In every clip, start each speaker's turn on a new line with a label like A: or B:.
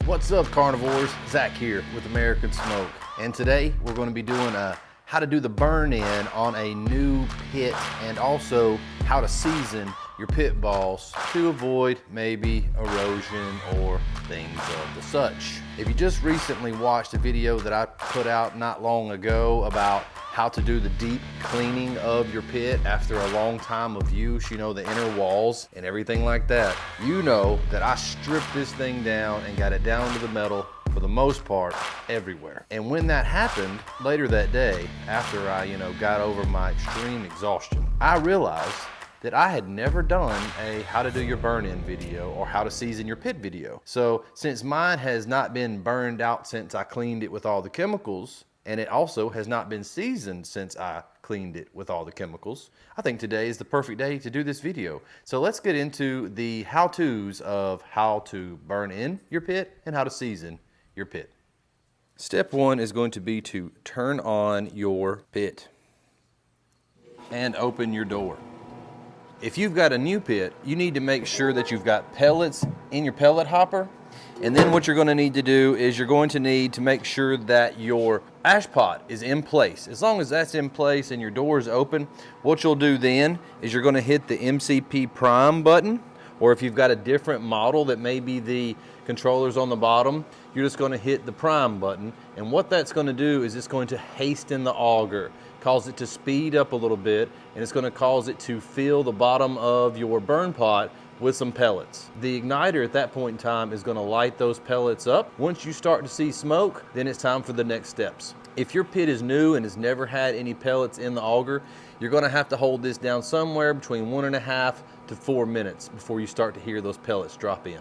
A: What's up, carnivores? Zach here with American Smoke, and today we're going to be doing how to do the burn-in on a new pit, and also how to season your pit balls to avoid maybe erosion or things of the such. If you just recently watched a video that I put out not long ago about how to do the deep cleaning of your pit after a long time of use, you know, the inner walls and everything like that, you know that I stripped this thing down and got it down to the metal for the most part everywhere. And when that happened later that day, after I, got over my extreme exhaustion, I realized that I had never done a how to do your burn-in video or how to season your pit video. So since mine has not been burned out since I cleaned it with all the chemicals, and it also has not been seasoned since I cleaned it with all the chemicals, I think today is the perfect day to do this video. So let's get into the how-tos of how to burn in your pit and how to season your pit. Step one is going to be to turn on your pit and open your door. If you've got a new pit, you need to make sure that you've got pellets in your pellet hopper. And then what you're going to need to do is you're going to need to make sure that your ash pot is in place. As long as that's in place and your door is open, what you'll do then is you're going to hit the MCP Prime button, or if you've got a different model that may be the controllers on the bottom, you're just going to hit the Prime button. And what that's going to do is it's going to hasten the auger, cause it to speed up a little bit, and it's going to cause it to fill the bottom of your burn pot with some pellets. The igniter at that point in time is going to light those pellets up. Once you start to see smoke, then it's time for the next steps. If your pit is new and has never had any pellets in the auger, you're going to have to hold this down somewhere between 1.5 to 4 minutes before you start to hear those pellets drop in.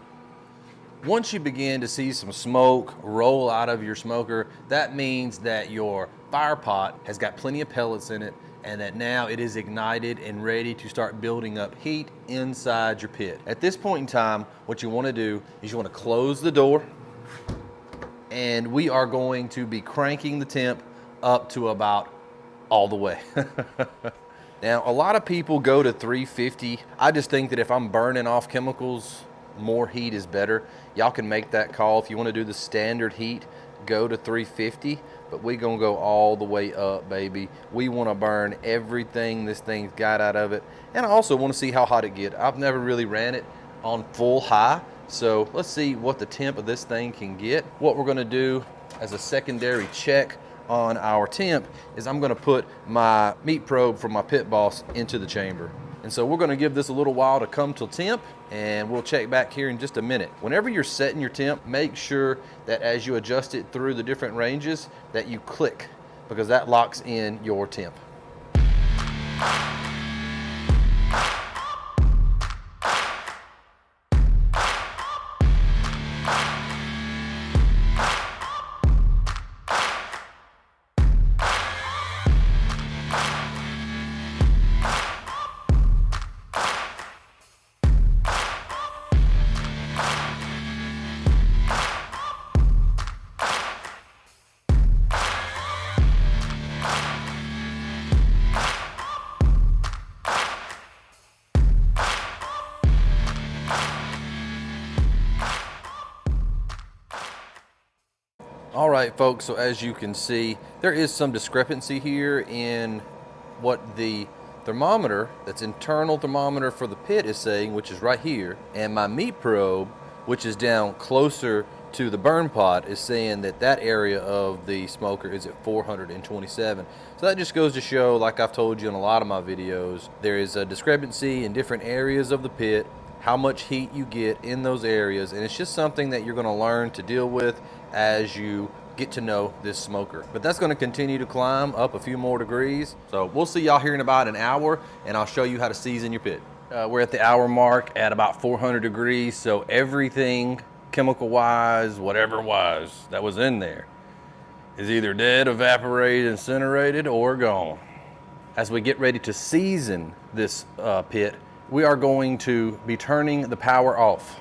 A: Once you begin to see some smoke roll out of your smoker, that means that your fire pot has got plenty of pellets in it, and that now it is ignited and ready to start building up heat inside your pit. At this point in time, what you want to do is you want to close the door, and we are going to be cranking the temp up to about all the way. Now, a lot of people go to 350. I just think that if I'm burning off chemicals, more heat is better. Y'all can make that call. If you want to do the standard heat, go to 350, but we gonna go all the way up, baby. We want to burn everything this thing's got out of it, and I also want to see how hot it get. I've never really ran it on full high, so let's see what the temp of this thing can get. What we're gonna do as a secondary check on our temp is I'm gonna put my meat probe from my pit boss into the chamber. And so we're gonna give this a little while to come to temp, and we'll check back here in just a minute. Whenever you're setting your temp, make sure that as you adjust it through the different ranges that you click, because that locks in your temp. All right, folks, so as you can see, there is some discrepancy here in what the thermometer, that's internal thermometer for the pit, is saying, which is right here, and my meat probe, which is down closer to the burn pot, is saying that that area of the smoker is at 427. So that just goes to show, like I've told you in a lot of my videos, there is a discrepancy in different areas of the pit, how much heat you get in those areas, and it's just something that you're going to learn to deal with as you get to know this smoker. But that's going to continue to climb up a few more degrees, so we'll see y'all here in about an hour, and I'll show you how to season your pit. We're at the hour mark at about 400 degrees, so everything chemical wise, whatever wise that was in there is either dead, evaporated, incinerated, or gone. As we get ready to season this pit, we are going to be turning the power off.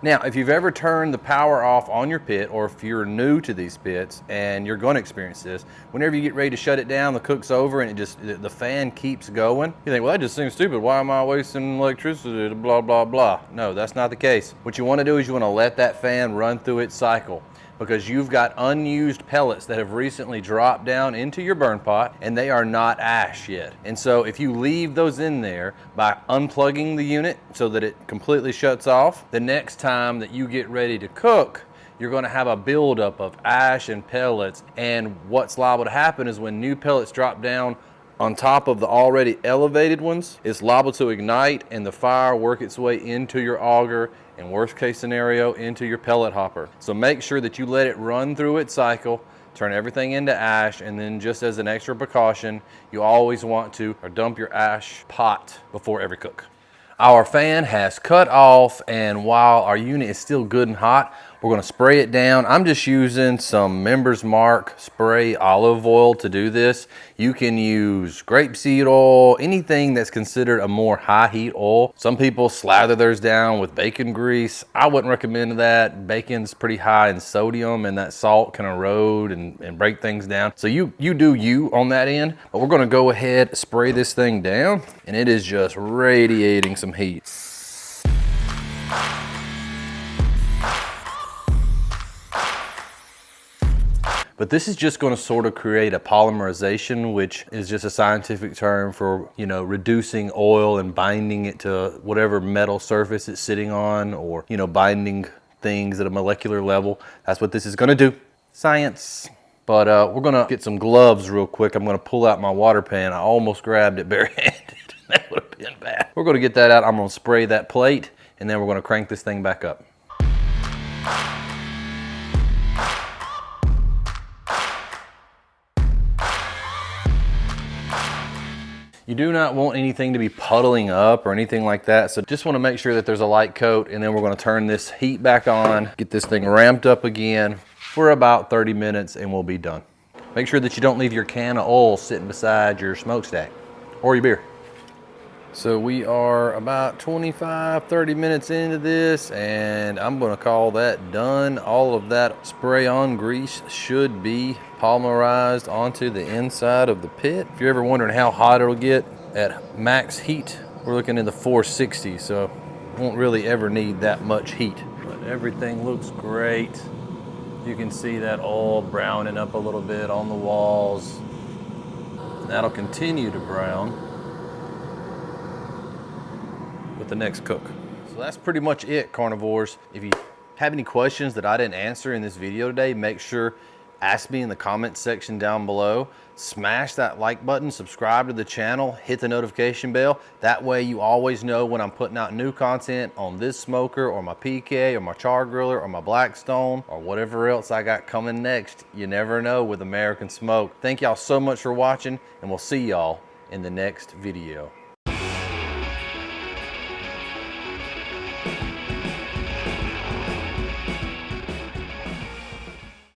A: Now, if you've ever turned the power off on your pit, or if you're new to these pits and you're going to experience this, whenever you get ready to shut it down, the cook's over and the fan keeps going, you think, well, that just seems stupid. Why am I wasting electricity, blah, blah, blah. No, that's not the case. What you want to do is you want to let that fan run through its cycle, because you've got unused pellets that have recently dropped down into your burn pot and they are not ash yet. And so if you leave those in there by unplugging the unit so that it completely shuts off, the next time that you get ready to cook, you're going to have a buildup of ash and pellets. And what's liable to happen is when new pellets drop down on top of the already elevated ones, it's liable to ignite and the fire work its way into your auger, and worst case scenario, into your pellet hopper. So make sure that you let it run through its cycle, turn everything into ash, and then just as an extra precaution, you always want to dump your ash pot before every cook. Our fan has cut off, and while our unit is still good and hot, we're going to spray it down. I'm just using some Members Mark spray olive oil to do this. You can use grapeseed oil, anything that's considered a more high heat oil. Some people slather theirs down with bacon grease. I wouldn't recommend that. Bacon's pretty high in sodium, and that salt can erode and break things down. So you do you on that end, but we're going to go ahead, spray this thing down, and it is just radiating some heat. But this is just going to sort of create a polymerization, which is just a scientific term for, reducing oil and binding it to whatever metal surface it's sitting on, or, binding things at a molecular level. That's what this is going to do. Science. But we're going to get some gloves real quick. I'm going to pull out my water pan. I almost grabbed it barehanded. That would have been bad. We're going to get that out. I'm going to spray that plate, and then we're going to crank this thing back up. You do not want anything to be puddling up or anything like that. So just want to make sure that there's a light coat, and then we're going to turn this heat back on, get this thing ramped up again for about 30 minutes, and we'll be done. Make sure that you don't leave your can of oil sitting beside your smokestack or your beer. So we are about 25-30 minutes into this, and I'm going to call that done. All of that spray on grease should be polymerized onto the inside of the pit. If you're ever wondering how hot it'll get at max heat, we're looking in the 460, so won't really ever need that much heat. But everything looks great. You can see that oil browning up a little bit on the walls. That'll continue to brown with the next cook. So that's pretty much it, carnivores. If you have any questions that I didn't answer in this video today, make sure ask me in the comments section down below. Smash that like button, subscribe to the channel, hit the notification bell. That way you always know when I'm putting out new content on this smoker or my PK or my char griller or my Blackstone or whatever else I got coming next. You never know with American Smoke. Thank y'all so much for watching, and we'll see y'all in the next video.